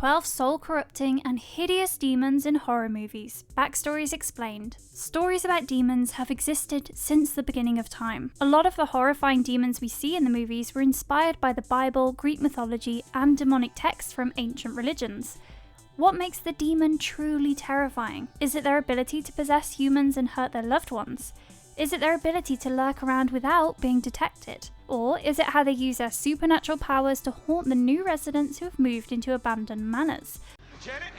12 soul-corrupting and hideous demons in horror movies. Backstories explained. Stories about demons have existed since the beginning of time. A lot of the horrifying demons we see in the movies were inspired by the Bible, Greek mythology, and demonic texts from ancient religions. What makes the demon truly terrifying? Is it their ability to possess humans and hurt their loved ones? Is it their ability to lurk around without being detected? Or is it how they use their supernatural powers to haunt the new residents who have moved into abandoned manors? Janet?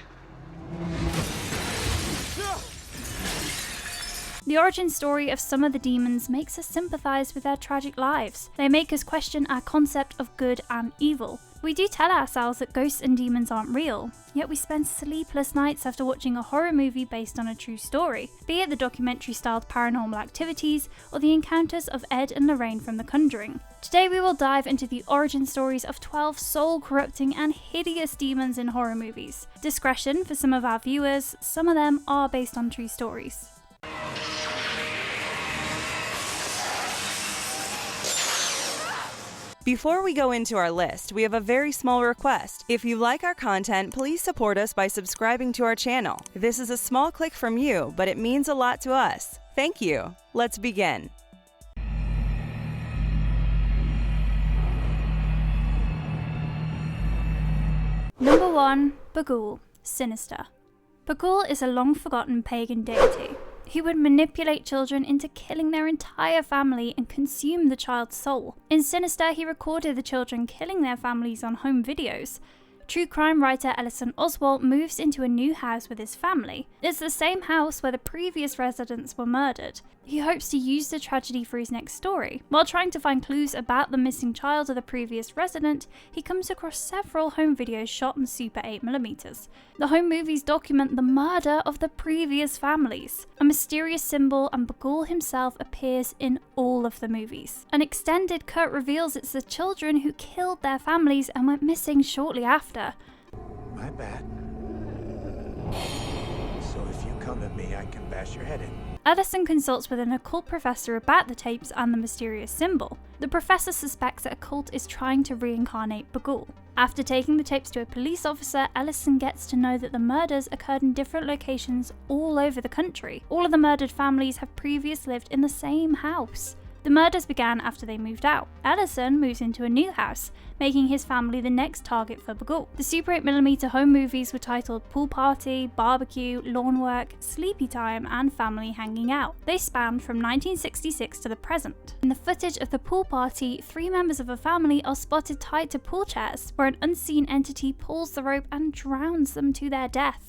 The origin story of some of the demons makes us sympathize with their tragic lives. They make us question our concept of good and evil. We do tell ourselves that ghosts and demons aren't real, yet we spend sleepless nights after watching a horror movie based on a true story, be it the documentary-styled Paranormal Activities or the encounters of Ed and Lorraine from The Conjuring. Today we will dive into the origin stories of 12 soul-corrupting and hideous demons in horror movies. Discretion for some of our viewers, some of them are based on true stories. Before we go into our list, we have a very small request. If you like our content, please support us by subscribing to our channel. This is a small click from you, but it means a lot to us. Thank you. Let's begin. Number 1. Bughuul, Sinister. Bughuul is a long-forgotten pagan deity. He would manipulate children into killing their entire family and consume the child's soul. In Sinister, he recorded the children killing their families on home videos. True crime writer Ellison Oswalt moves into a new house with his family. It's the same house where the previous residents were murdered. He hopes to use the tragedy for his next story. While trying to find clues about the missing child of the previous resident, he comes across several home videos shot on Super 8mm. The home movies document the murder of the previous families. A mysterious symbol and Bughuul himself appears in all of the movies. An extended cut reveals it's the children who killed their families and went missing shortly after. My bad. So if you come at me, I can bash your head in. Ellison consults with an occult professor about the tapes and the mysterious symbol. The professor suspects that a cult is trying to reincarnate Bughuul. After taking the tapes to a police officer, Ellison gets to know that the murders occurred in different locations all over the country. All of the murdered families have previously lived in the same house. The murders began after they moved out. Ellison moves into a new house, making his family the next target for Bughuul. The Super 8mm home movies were titled Pool Party, Barbecue, Lawn Work, Sleepy Time, and Family Hanging Out. They spanned from 1966 to the present. In the footage of the pool party, 3 members of a family are spotted tied to pool chairs, where an unseen entity pulls the rope and drowns them to their death.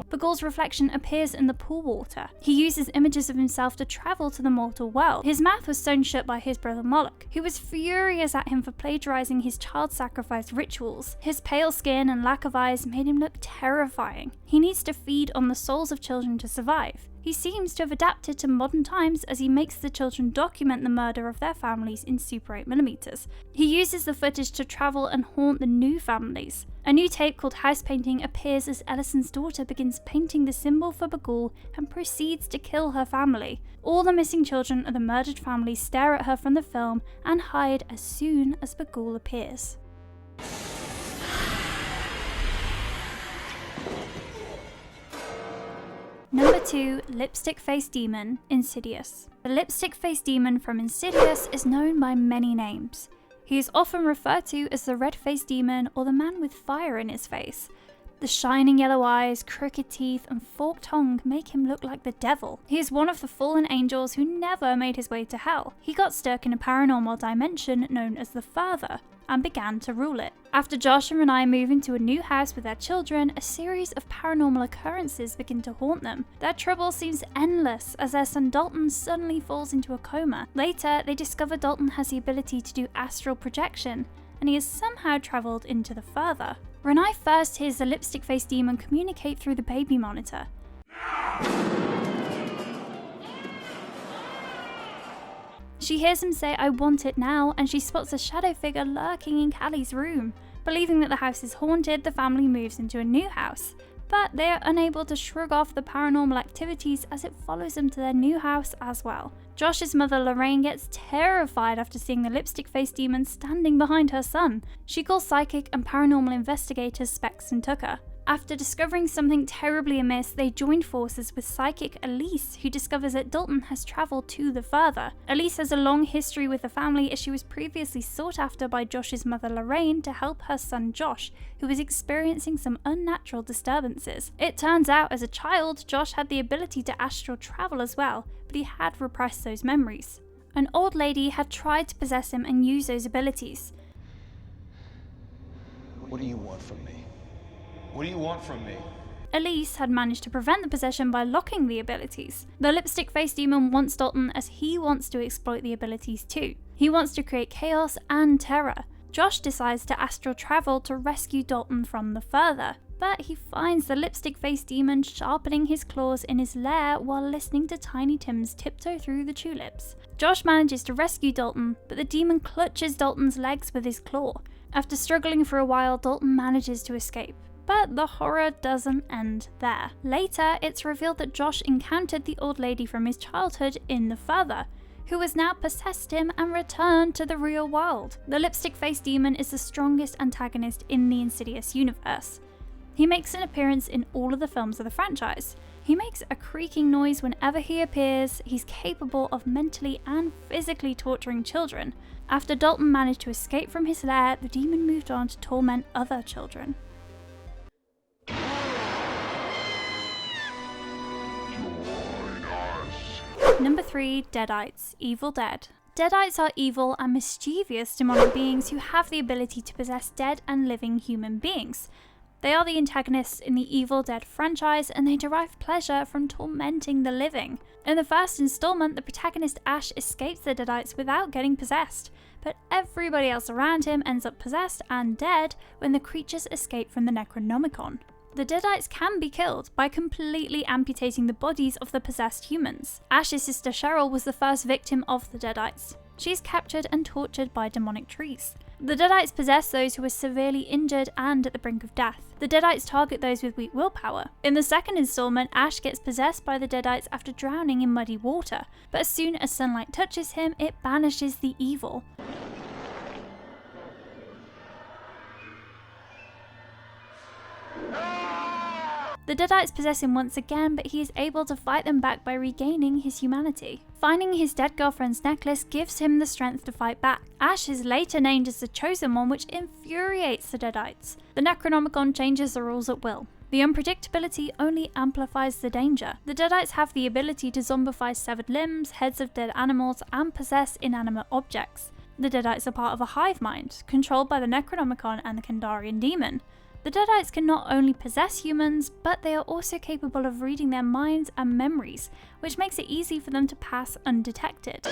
Bughuul's reflection appears in the pool water. He uses images of himself to travel to the mortal world. His mouth was sewn shut by his brother Moloch, who was furious at him for plagiarizing his child sacrifice rituals. His pale skin and lack of eyes made him look terrifying. He needs to feed on the souls of children to survive. He seems to have adapted to modern times as he makes the children document the murder of their families in Super 8mm. He uses the footage to travel and haunt the new families. A new tape called House Painting appears as Ellison's daughter begins painting the symbol for Bughuul and proceeds to kill her family. All the missing children of the murdered families stare at her from the film and hide as soon as Bughuul appears. Number 2. Lipstick-Faced Demon, Insidious. The lipstick-faced demon from Insidious is known by many names. He is often referred to as the red-faced demon or the man with fire in his face. The shining yellow eyes, crooked teeth, and forked tongue make him look like the devil. He is one of the fallen angels who never made his way to hell. He got stuck in a paranormal dimension known as the Further, and began to rule it. After Josh and Renee move into a new house with their children, a series of paranormal occurrences begin to haunt them. Their trouble seems endless as their son Dalton suddenly falls into a coma. Later, they discover Dalton has the ability to do astral projection, and he has somehow travelled into the Further. Renee first hears the lipstick-faced demon communicate through the baby monitor. She hears him say, "I want it now," and she spots a shadow figure lurking in Callie's room. Believing that the house is haunted, the family moves into a new house. but they are unable to shrug off the paranormal activities as it follows them to their new house as well. Josh's mother Lorraine gets terrified after seeing the lipstick-faced demon standing behind her son. She calls psychic and paranormal investigators Specs and Tucker. After discovering something terribly amiss, they join forces with psychic Elise, who discovers that Dalton has travelled to the further. Elise has a long history with the family as she was previously sought after by Josh's mother Lorraine to help her son Josh, who was experiencing some unnatural disturbances. It turns out as a child, Josh had the ability to astral travel as well, but he had repressed those memories. An old lady had tried to possess him and use those abilities. What do you want from me? What do you want from me? Elise had managed to prevent the possession by locking the abilities. The lipstick-faced demon wants Dalton as he wants to exploit the abilities too. He wants to create chaos and terror. Josh decides to astral travel to rescue Dalton from the further, but he finds the lipstick-faced demon sharpening his claws in his lair while listening to Tiny Tim's tiptoe through the tulips. Josh manages to rescue Dalton, but the demon clutches Dalton's legs with his claw. After struggling for a while, Dalton manages to escape. But the horror doesn't end there. Later, it's revealed that Josh encountered the old lady from his childhood in the further, who has now possessed him and returned to the real world. The lipstick-faced demon is the strongest antagonist in the Insidious universe. He makes an appearance in all of the films of the franchise. He makes a creaking noise whenever he appears. He's capable of mentally and physically torturing children. After Dalton managed to escape from his lair, the demon moved on to torment other children. Number 3. Deadites, Evil Dead. Deadites are evil and mischievous demonic beings who have the ability to possess dead and living human beings. They are the antagonists in the Evil Dead franchise, and they derive pleasure from tormenting the living. In the first installment, the protagonist Ash escapes the Deadites without getting possessed, but everybody else around him ends up possessed and dead when the creatures escape from the Necronomicon. The Deadites can be killed by completely amputating the bodies of the possessed humans. Ash's sister Cheryl was the first victim of the Deadites. She's captured and tortured by demonic trees. The Deadites possess those who are severely injured and at the brink of death. The Deadites target those with weak willpower. In the second installment, Ash gets possessed by the Deadites after drowning in muddy water, but as soon as sunlight touches him, it banishes the evil. The Deadites possess him once again, but he is able to fight them back by regaining his humanity. Finding his dead girlfriend's necklace gives him the strength to fight back. Ash is later named as the Chosen One, which infuriates the Deadites. The Necronomicon changes the rules at will. The unpredictability only amplifies the danger. The Deadites have the ability to zombify severed limbs, heads of dead animals, and possess inanimate objects. The Deadites are part of a hive mind, controlled by the Necronomicon and the Kandarian demon. The Deadites can not only possess humans, but they are also capable of reading their minds and memories, which makes it easy for them to pass undetected.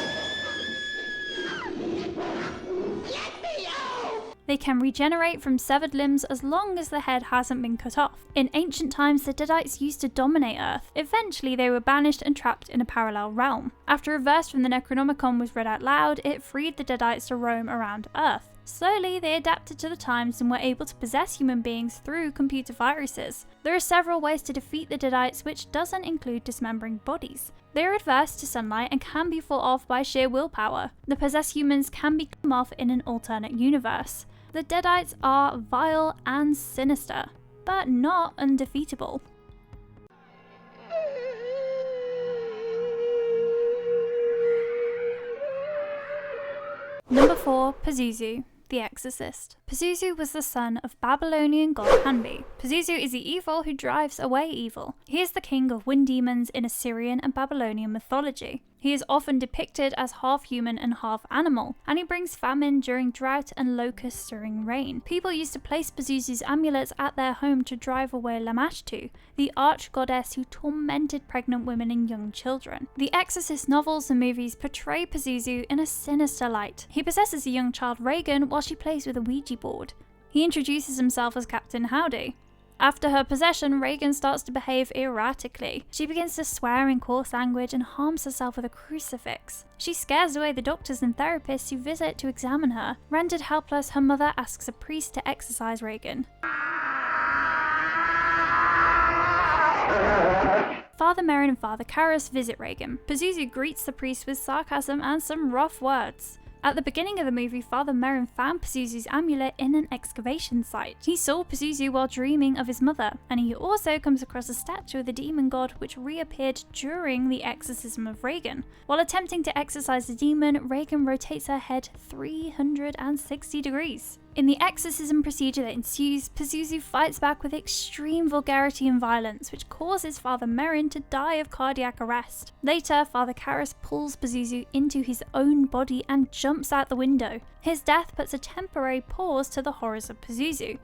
They can regenerate from severed limbs as long as the head hasn't been cut off. In ancient times, the Deadites used to dominate Earth. Eventually, they were banished and trapped in a parallel realm. After a verse from the Necronomicon was read out loud, it freed the Deadites to roam around Earth. Slowly, they adapted to the times and were able to possess human beings through computer viruses. There are several ways to defeat the Deadites, which doesn't include dismembering bodies. They are adverse to sunlight and can be fought off by sheer willpower. The possessed humans can be come off in an alternate universe. The Deadites are vile and sinister, but not undefeatable. Number 4. Pazuzu, the Exorcist. Pazuzu was the son of Babylonian god Hanbi. Pazuzu is the evil who drives away evil. He is the king of wind demons in Assyrian and Babylonian mythology. He is often depicted as half human and half animal, and he brings famine during drought and locusts during rain. People used to place Pazuzu's amulets at their home to drive away Lamashtu, the arch-goddess who tormented pregnant women and young children. The Exorcist novels and movies portray Pazuzu in a sinister light. He possesses a young child Reagan while she plays with a Ouija board. He introduces himself as Captain Howdy. After her possession, Reagan starts to behave erratically. She begins to swear in coarse language and harms herself with a crucifix. She scares away the doctors and therapists who visit to examine her. Rendered helpless, her mother asks a priest to exorcise Reagan. Father Merrin and Father Karras visit Regan. Pazuzu greets the priest with sarcasm and some rough words. At the beginning of the movie, Father Merrin found Pazuzu's amulet in an excavation site. He saw Pazuzu while dreaming of his mother, and he also comes across a statue of the demon god which reappeared during the exorcism of Regan. While attempting to exorcise the demon, Regan rotates her head 360 degrees. In the exorcism procedure that ensues, Pazuzu fights back with extreme vulgarity and violence, which causes Father Merrin to die of cardiac arrest. Later, Father Karras pulls Pazuzu into his own body and jumps out the window. His death puts a temporary pause to the horrors of Pazuzu.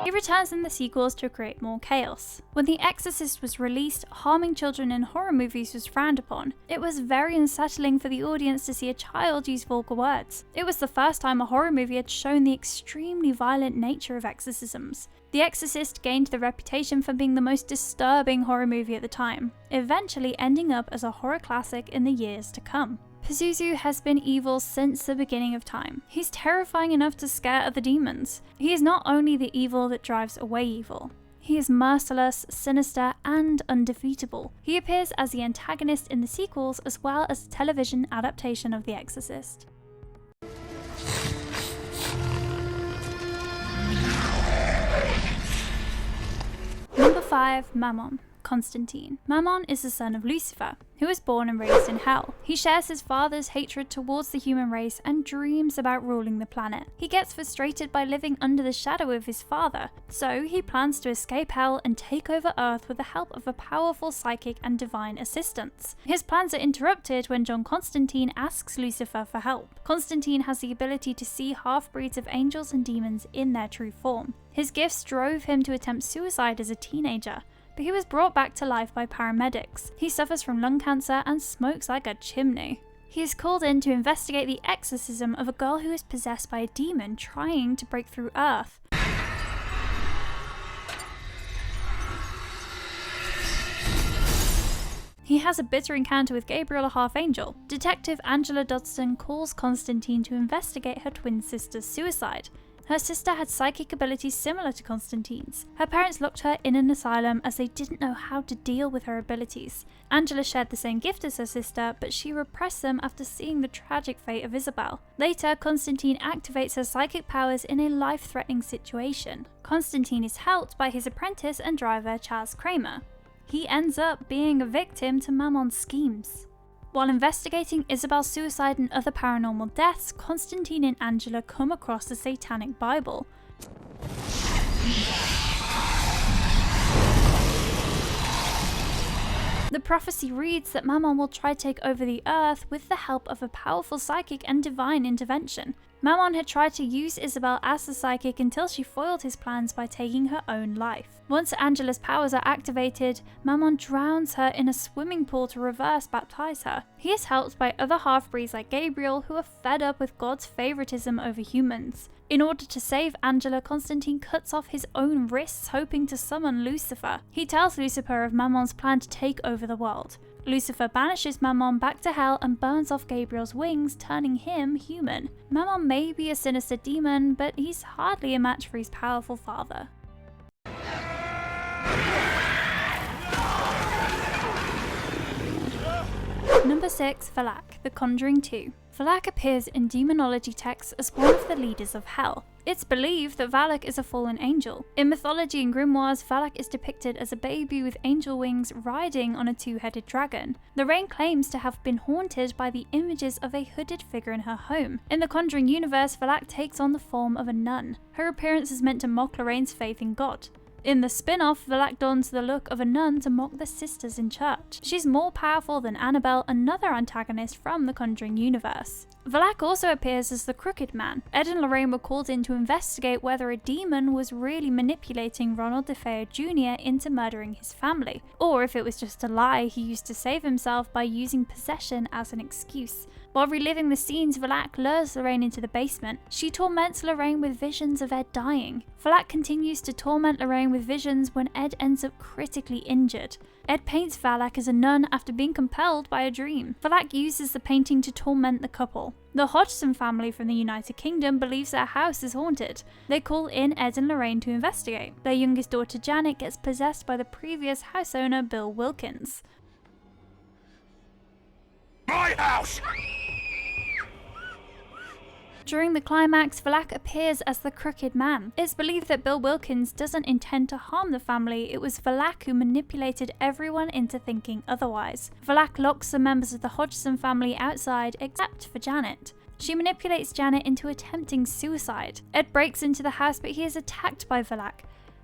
He returns in the sequels to create more chaos. When The Exorcist was released, harming children in horror movies was frowned upon. It was very unsettling for the audience to see a child use vulgar words. It was the first time a horror movie had shown the extremely violent nature of exorcisms. The Exorcist gained the reputation for being the most disturbing horror movie at the time, eventually ending up as a horror classic in the years to come. Pazuzu has been evil since the beginning of time. He's terrifying enough to scare other demons. He is not only the evil that drives away evil. He is merciless, sinister, and undefeatable. He appears as the antagonist in the sequels as well as a television adaptation of The Exorcist. Number 5. Mom Constantine. Mammon is the son of Lucifer, who was born and raised in hell. He shares his father's hatred towards the human race and dreams about ruling the planet. He gets frustrated by living under the shadow of his father, so he plans to escape hell and take over Earth with the help of a powerful psychic and divine assistance. His plans are interrupted when John Constantine asks Lucifer for help. Constantine has the ability to see half-breeds of angels and demons in their true form. His gifts drove him to attempt suicide as a teenager, but he was brought back to life by paramedics. He suffers from lung cancer and smokes like a chimney. He is called in to investigate the exorcism of a girl who is possessed by a demon trying to break through Earth. He has a bitter encounter with Gabriel, a half-angel. Detective Angela Dodson calls Constantine to investigate her twin sister's suicide. Her sister had psychic abilities similar to Constantine's. Her parents locked her in an asylum as they didn't know how to deal with her abilities. Angela shared the same gift as her sister, but she repressed them after seeing the tragic fate of Isabel. Later, Constantine activates her psychic powers in a life-threatening situation. Constantine is helped by his apprentice and driver Chaz Kramer. He ends up being a victim to Mammon's schemes. While investigating Isabel's suicide and other paranormal deaths, Constantine and Angela come across the Satanic Bible. The prophecy reads that Mammon will try to take over the Earth with the help of a powerful psychic and divine intervention. Mammon had tried to use Isabel as the psychic until she foiled his plans by taking her own life. Once Angela's powers are activated, Mammon drowns her in a swimming pool to reverse baptize her. He is helped by other half-breeds like Gabriel, who are fed up with God's favoritism over humans. In order to save Angela, Constantine cuts off his own wrists, hoping to summon Lucifer. He tells Lucifer of Mammon's plan to take over the world. Lucifer banishes Mammon back to hell and burns off Gabriel's wings, turning him human. Mammon may be a sinister demon, but he's hardly a match for his powerful father. Number 6. Valak, The Conjuring II. Valak appears in demonology texts as one of the leaders of hell. It's believed that Valak is a fallen angel. In mythology and grimoires, Valak is depicted as a baby with angel wings riding on a two-headed dragon. Lorraine claims to have been haunted by the images of a hooded figure in her home. In the Conjuring universe, Valak takes on the form of a nun. Her appearance is meant to mock Lorraine's faith in God. In the spin-off, Valak dons the look of a nun to mock the sisters in church. She's more powerful than Annabelle, another antagonist from the Conjuring universe. Valak also appears as the Crooked Man. Ed and Lorraine were called in to investigate whether a demon was really manipulating Ronald DeFeo Jr. into murdering his family, or if it was just a lie he used to save himself by using possession as an excuse. While reliving the scenes, Valak lures Lorraine into the basement. She torments Lorraine with visions of Ed dying. Valak continues to torment Lorraine with visions when Ed ends up critically injured. Ed paints Valak as a nun after being compelled by a dream. Valak uses the painting to torment the couple. hospital. The Hodgson family from the United Kingdom believes their house is haunted. They call in Ed and Lorraine to investigate. Their youngest daughter Janet gets possessed by the previous house owner Bill Wilkins. My house! During the climax, Valak appears as the Crooked Man. It's believed that Bill Wilkins doesn't intend to harm the family. It was Valak who manipulated everyone into thinking otherwise. Valak locks the members of the Hodgson family outside except for Janet. She manipulates Janet into attempting suicide. Ed breaks into the house, but he is attacked by Valak.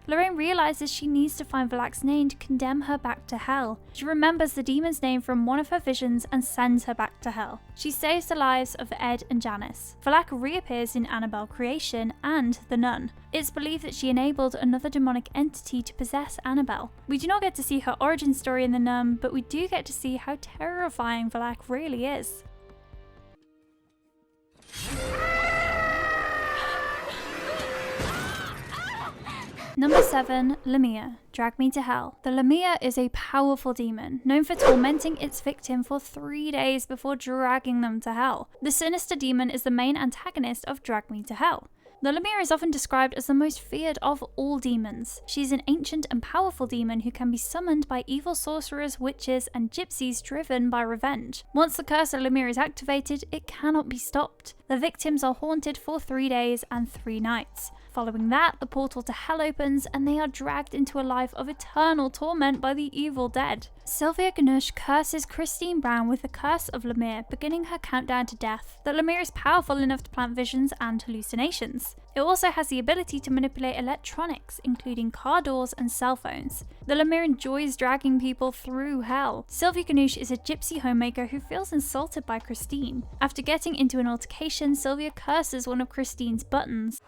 Lorraine realizes she needs to find Valak's name to condemn her back to hell. She remembers the demon's name from one of her visions and sends her back to hell. She saves the lives of Ed and Janice. Valak reappears in Annabelle Creation and The Nun. It's believed that she enabled another demonic entity to possess Annabelle. We do not get to see her origin story in The Nun, but we do get to see how terrifying Valak really is. Number 7. Lemire. Drag Me to Hell. The Lemire is a powerful demon, known for tormenting its victim for 3 days before dragging them to hell. The sinister demon is the main antagonist of Drag Me to Hell. The Lemire is often described as the most feared of all demons. She is an ancient and powerful demon who can be summoned by evil sorcerers, witches, and gypsies driven by revenge. Once the curse of Lemire is activated, it cannot be stopped. The victims are haunted for 3 days and 3 nights. Following that, the portal to hell opens and they are dragged into a life of eternal torment by the evil dead. Sylvia Ganush curses Christine Brown with the curse of Lemire, beginning her countdown to death. That Lemire is powerful enough to plant visions and hallucinations. It also has the ability to manipulate electronics, including car doors and cell phones. The Lemire enjoys dragging people through hell. Sylvia Ganush is a gypsy homemaker who feels insulted by Christine. After getting into an altercation, Sylvia curses one of Christine's buttons.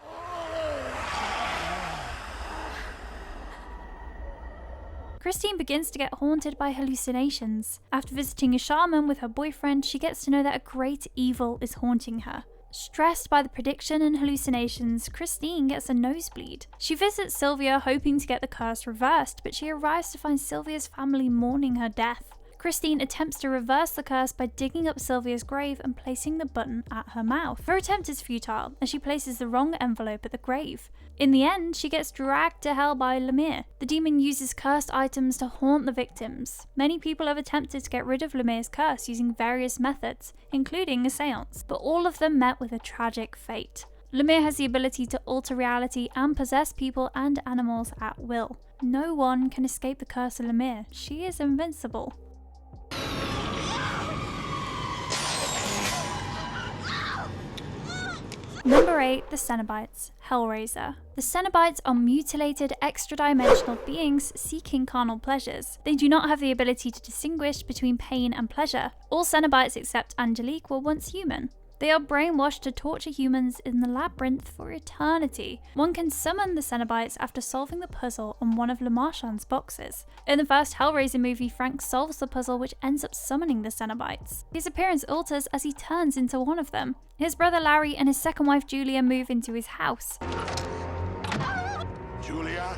Christine begins to get haunted by hallucinations. After visiting a shaman with her boyfriend, she gets to know that a great evil is haunting her. Stressed by the prediction and hallucinations, Christine gets a nosebleed. She visits Sylvia hoping to get the curse reversed, but she arrives to find Sylvia's family mourning her death. Christine attempts to reverse the curse by digging up Sylvia's grave and placing the button at her mouth. Her attempt is futile, as she places the wrong envelope at the grave. In the end, she gets dragged to hell by Lemire. The demon uses cursed items to haunt the victims. Many people have attempted to get rid of Lemire's curse using various methods, including a seance, but all of them met with a tragic fate. Lemire has the ability to alter reality and possess people and animals at will. No one can escape the curse of Lemire. She is invincible. Number 8. The Cenobites. Hellraiser. The Cenobites are mutilated extra-dimensional beings seeking carnal pleasures. They do not have the ability to distinguish between pain and pleasure. All Cenobites except Angelique were once human. They are brainwashed to torture humans in the labyrinth for eternity. One can summon the Cenobites after solving the puzzle on one of Le Marchand's boxes. In the first Hellraiser movie, Frank solves the puzzle which ends up summoning the Cenobites. His appearance alters as he turns into one of them. His brother Larry and his second wife Julia move into his house. Julia?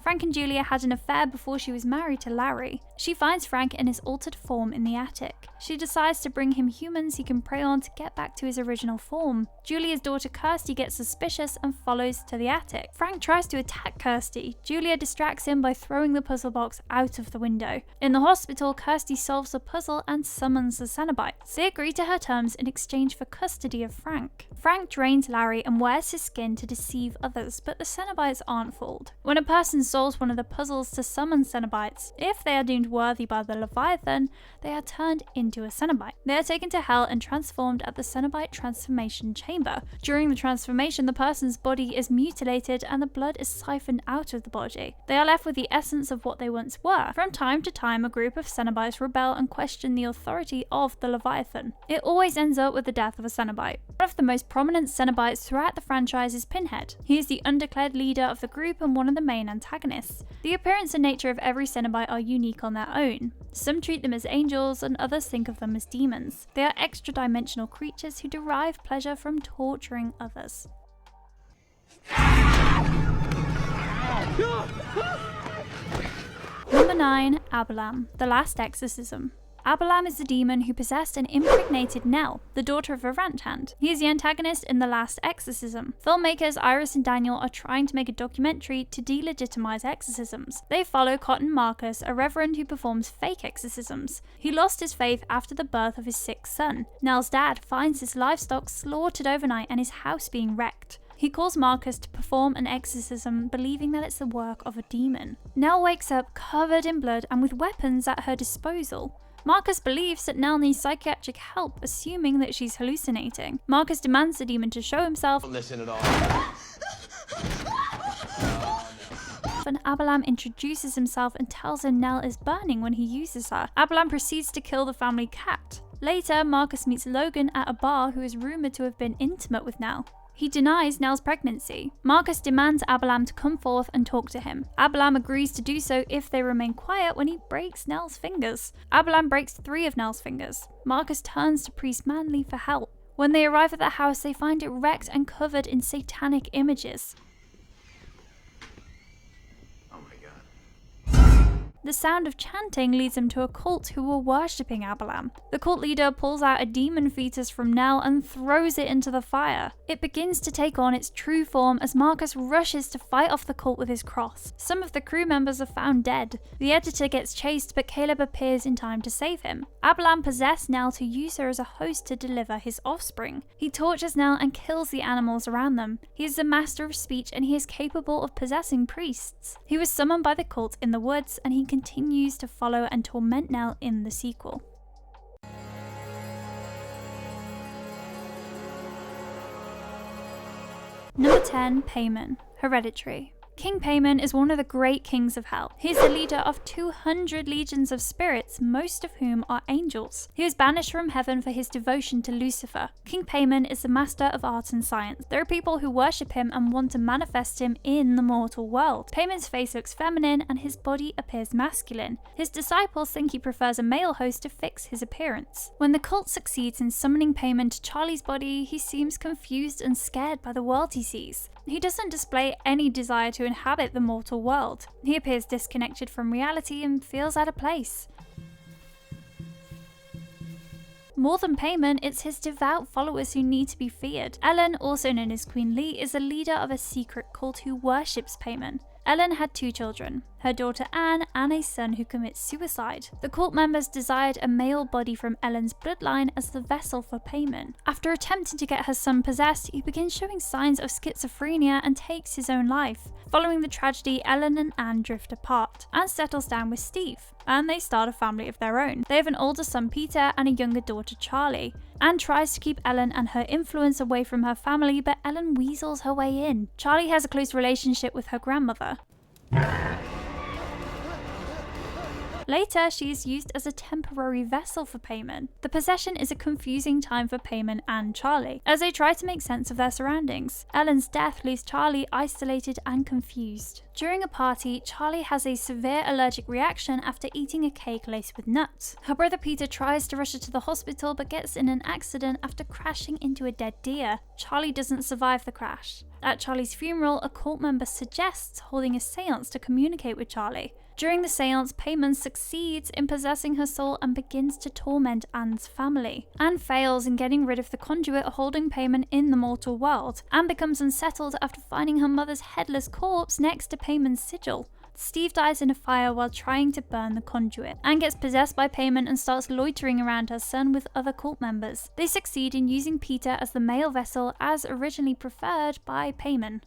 Frank and Julia had an affair before she was married to Larry. She finds Frank in his altered form in the attic. She decides to bring him humans he can prey on to get back to his original form. Julia's daughter Kirsty gets suspicious and follows to the attic. Frank tries to attack Kirsty. Julia distracts him by throwing the puzzle box out of the window. In the hospital, Kirsty solves the puzzle and summons the Cenobites. They agree to her terms in exchange for custody of Frank. Frank drains Larry and wears his skin to deceive others, but the Cenobites aren't fooled. When a person solves one of the puzzles to summon Cenobites, if they are deemed worthy by the Leviathan, they are turned into a Cenobite. They are taken to hell and transformed at the Cenobite transformation chamber. During the transformation, the person's body is mutilated and the blood is siphoned out of the body. They are left with the essence of what they once were. From time to time, a group of Cenobites rebel and question the authority of the Leviathan. It always ends up with the death of a Cenobite. One of the most prominent Cenobites throughout the franchise is Pinhead. He is the undeclared leader of the group and one of the main antagonists. The appearance and nature of every Cenobite are unique on their own. Some treat them as angels and others think of them as demons. They are extra-dimensional creatures who derive pleasure from torturing others. Number 9. Abalam, The Last Exorcism. Abalam is the demon who possessed and impregnated Nell, the daughter of a ranch hand. He is the antagonist in The Last Exorcism. Filmmakers Iris and Daniel are trying to make a documentary to delegitimize exorcisms. They follow Cotton Marcus, a reverend who performs fake exorcisms. He lost his faith after the birth of his sixth son. Nell's dad finds his livestock slaughtered overnight and his house being wrecked. He calls Marcus to perform an exorcism, believing that it's the work of a demon. Nell wakes up covered in blood and with weapons at her disposal. Marcus believes that Nell needs psychiatric help, assuming that she's hallucinating. Marcus demands the demon to show himself. Don't listen at all. And Abalam introduces himself and tells him Nell is burning when he uses her. Abalam proceeds to kill the family cat. Later, Marcus meets Logan at a bar, who is rumoured to have been intimate with Nell. He denies Nell's pregnancy. Marcus demands Abalam to come forth and talk to him. Abalam agrees to do so if they remain quiet when he breaks Nell's fingers. Abalam breaks 3 of Nell's fingers. Marcus turns to Priest Manley for help. When they arrive at the house, they find it wrecked and covered in satanic images. The sound of chanting leads them to a cult who were worshipping Abalam. The cult leader pulls out a demon fetus from Nell and throws it into the fire. It begins to take on its true form as Marcus rushes to fight off the cult with his cross. Some of the crew members are found dead. The editor gets chased, but Caleb appears in time to save him. Abalam possessed Nell to use her as a host to deliver his offspring. He tortures Nell and kills the animals around them. He is the master of speech and he is capable of possessing priests. He was summoned by the cult in the woods and he continues to follow and torment Nell in the sequel. Number 10, Paimon, Hereditary. King Paimon is one of the great kings of hell. He is the leader of 200 legions of spirits, most of whom are angels. He was banished from heaven for his devotion to Lucifer. King Paimon is the master of art and science. There are people who worship him and want to manifest him in the mortal world. Paimon's face looks feminine and his body appears masculine. His disciples think he prefers a male host to fix his appearance. When the cult succeeds in summoning Paimon to Charlie's body, he seems confused and scared by the world he sees. He doesn't display any desire to inhabit the mortal world. He appears disconnected from reality and feels out of place. More than Paimon, it's his devout followers who need to be feared. Ellen, also known as Queen Lee, is a leader of a secret cult who worships Paimon. Ellen had 2 children, her daughter Anne and a son who commits suicide. The cult members desired a male body from Ellen's bloodline as the vessel for Paimon. After attempting to get her son possessed, he begins showing signs of schizophrenia and takes his own life. Following the tragedy, Ellen and Anne drift apart. Anne settles down with Steve, and they start a family of their own. They have an older son Peter and a younger daughter Charlie. Anne tries to keep Ellen and her influence away from her family, but Ellen weasels her way in. Charlie has a close relationship with her grandmother. Later, she is used as a temporary vessel for Paimon. The possession is a confusing time for Paimon and Charlie, as they try to make sense of their surroundings. Ellen's death leaves Charlie isolated and confused. During a party, Charlie has a severe allergic reaction after eating a cake laced with nuts. Her brother Peter tries to rush her to the hospital but gets in an accident after crashing into a dead deer. Charlie doesn't survive the crash. At Charlie's funeral, a cult member suggests holding a seance to communicate with Charlie. During the seance, Paimon succeeds in possessing her soul and begins to torment Anne's family. Anne fails in getting rid of the conduit holding Paimon in the mortal world. Anne becomes unsettled after finding her mother's headless corpse next to Paimon's sigil. Steve dies in a fire while trying to burn the conduit. Anne gets possessed by Paimon and starts loitering around her son with other cult members. They succeed in using Peter as the male vessel as originally preferred by Paimon.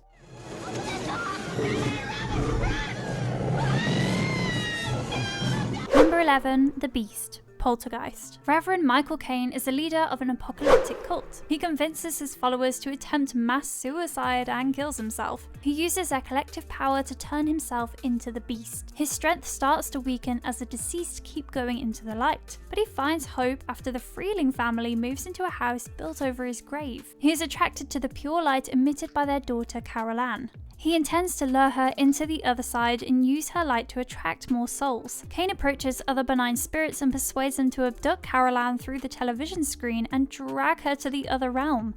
Number 11, The Beast, Poltergeist. Reverend Michael Caine is the leader of an apocalyptic cult. He convinces his followers to attempt mass suicide and kills himself. He uses their collective power to turn himself into the beast. His strength starts to weaken as the deceased keep going into the light, but he finds hope after the Freeling family moves into a house built over his grave. He is attracted to the pure light emitted by their daughter Carol Ann. He intends to lure her into the other side and use her light to attract more souls. Caine approaches other benign spirits and persuades them to abduct Carol Ann through the television screen and drag her to the other realm.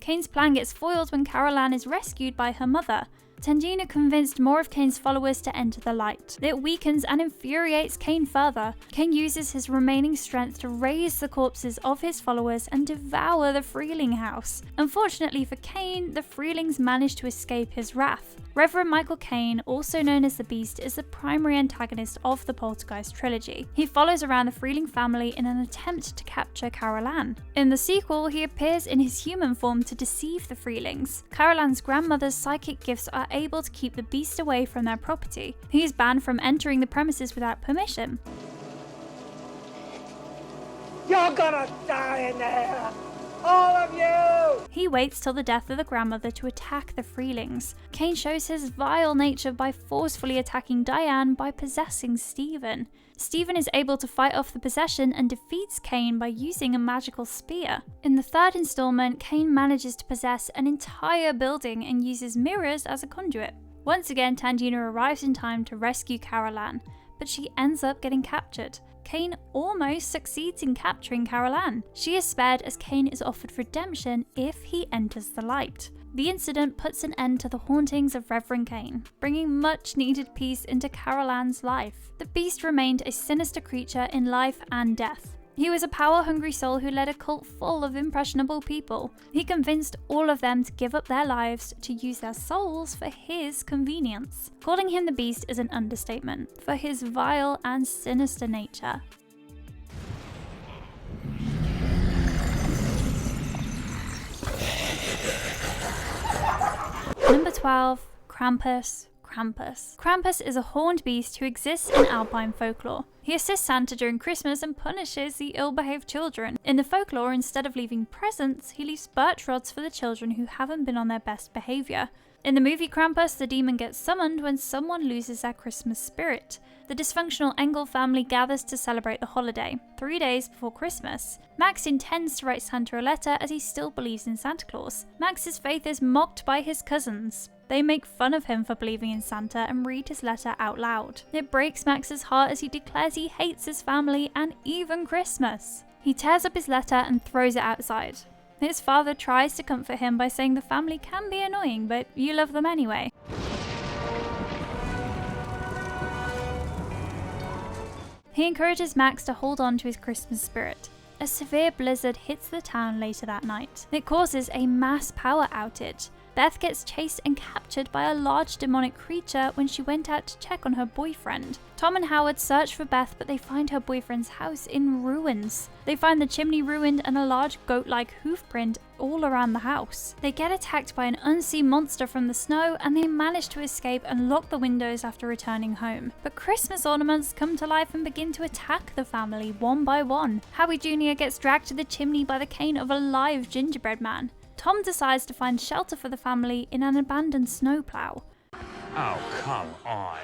Caine's plan gets foiled when Carol Ann is rescued by her mother. Tangina convinced more of Kane's followers to enter the light. It weakens and infuriates Kane further. Kane uses his remaining strength to raise the corpses of his followers and devour the Freeling house. Unfortunately for Kane, the Freelings manage to escape his wrath. Reverend Michael Caine, also known as the Beast, is the primary antagonist of the Poltergeist trilogy. He follows around the Freeling family in an attempt to capture Carol Ann. In the sequel, he appears in his human form to deceive the Freelings. Carol Ann's grandmother's psychic gifts are able to keep the Beast away from their property. He is banned from entering the premises without permission. You're gonna die in there! All of you! He waits till the death of the grandmother to attack the Freelings. Kane shows his vile nature by forcefully attacking Diane by possessing Stephen. Stephen is able to fight off the possession and defeats Kane by using a magical spear. In the third installment, Kane manages to possess an entire building and uses mirrors as a conduit. Once again, Tangina arrives in time to rescue Carol Ann, but she ends up getting captured. Kane almost succeeds in capturing Carol Ann. She is spared as Kane is offered redemption if he enters the light. The incident puts an end to the hauntings of Reverend Kane, bringing much needed peace into Carol Ann's life. The Beast remained a sinister creature in life and death. He was a power-hungry soul who led a cult full of impressionable people. He convinced all of them to give up their lives to use their souls for his convenience. Calling him the Beast is an understatement for his vile and sinister nature. Number 12. Krampus. Krampus is a horned beast who exists in Alpine folklore. He assists Santa during Christmas and punishes the ill-behaved children. In the folklore, instead of leaving presents, he leaves birch rods for the children who haven't been on their best behavior. In the movie Krampus, the demon gets summoned when someone loses their Christmas spirit. The dysfunctional Engel family gathers to celebrate the holiday, 3 days before Christmas. Max intends to write Santa a letter as he still believes in Santa Claus. Max's faith is mocked by his cousins. They make fun of him for believing in Santa and read his letter out loud. It breaks Max's heart as he declares he hates his family and even Christmas. He tears up his letter and throws it outside. His father tries to comfort him by saying the family can be annoying, but you love them anyway. He encourages Max to hold on to his Christmas spirit. A severe blizzard hits the town later that night. It causes a mass power outage. Beth gets chased and captured by a large demonic creature when she went out to check on her boyfriend. Tom and Howard search for Beth, but they find her boyfriend's house in ruins. They find the chimney ruined and a large goat-like hoof print all around the house. They get attacked by an unseen monster from the snow, and they manage to escape and lock the windows after returning home. But Christmas ornaments come to life and begin to attack the family one by one. Howie Jr. gets dragged to the chimney by the cane of a live gingerbread man. Tom decides to find shelter for the family in an abandoned snowplow. Oh, come on.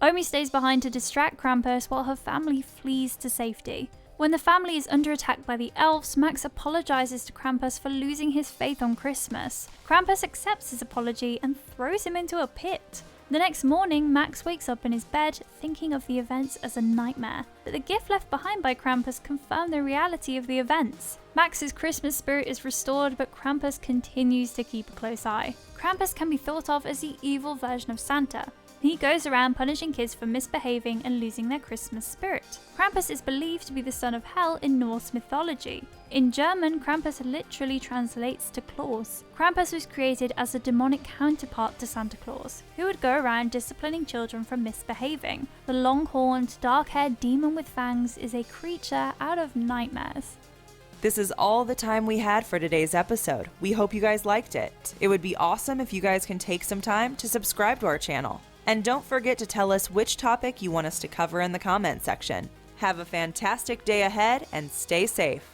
Omi stays behind to distract Krampus while her family flees to safety. When the family is under attack by the elves, Max apologizes to Krampus for losing his faith on Christmas. Krampus accepts his apology and throws him into a pit. The next morning, Max wakes up in his bed thinking of the events as a nightmare, but the gift left behind by Krampus confirmed the reality of the events. Max's Christmas spirit is restored, but Krampus continues to keep a close eye. Krampus can be thought of as the evil version of Santa. He goes around punishing kids for misbehaving and losing their Christmas spirit. Krampus is believed to be the son of hell in Norse mythology. In German, Krampus literally translates to claws. Krampus was created as a demonic counterpart to Santa Claus, who would go around disciplining children for misbehaving. The long-horned, dark-haired demon with fangs is a creature out of nightmares. This is all the time we had for today's episode. We hope you guys liked it. It would be awesome if you guys can take some time to subscribe to our channel. And don't forget to tell us which topic you want us to cover in the comment section. Have a fantastic day ahead and stay safe.